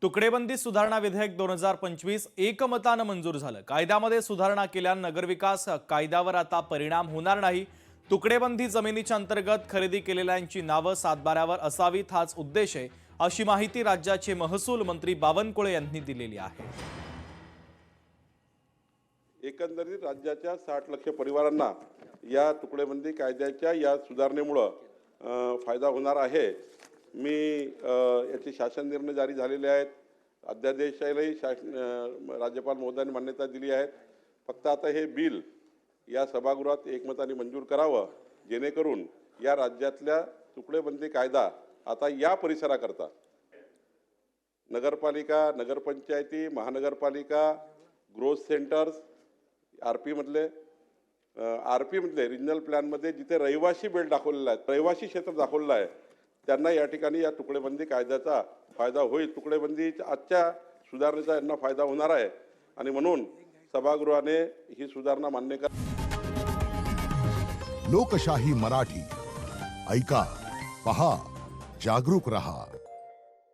तुकडेबंदी सुधारणा विधेयक 2025 एकमतानं मंजूर झालं। कायद्यामध्ये सुधारणा केल्यानं नगरविकास कायद्यावर आता परिणाम होणार नाही। तुकडेबंदी जमिनीच्या अंतर्गत खरेदी केलेल्यांची नावं सातबाऱ्यावर असावीत हाच उद्देश आहे, अशी माहिती राज्याचे महसूल मंत्री बावनकुळे यांनी दिलेली आहे। एकंदरीत राज्याच्या 60 लाख परिवारांना या तुकडेबंदी कायद्याच्या या सुधारणेमुळे फायदा होणार आहे। मी याचे शासन निर्णय जारी झालेले आहेत, अध्यादेशालाही राज्यपाल महोदयांनी मान्यता दिली आहे। फक्त आता हे बिल या सभागृहात एकमताने मंजूर करावं, जेणेकरून या राज्यातल्या तुकडेबंदी कायदा आता या परिसराकरता नगरपालिका, नगरपंचायती, महानगरपालिका, ग्रोथ सेंटर्स, आरपी मधले रिजनल प्लॅनमध्ये जिथे रहिवासी बेल्ट दाखवलेला आहे, रहिवासी क्षेत्र दाखवलेलं आहे, त्यांना या ठिकाणी या तुकडेबंदी कायद्याचा फायदा होईल। तुकडेबंदी आजच्या सुधारणेचा यांना फायदा होणार आहे आणि म्हणून सभागृहाने ही सुधारणा मान्य कर। लोकशाही मराठी ऐका, पहा, जागरूक रहा।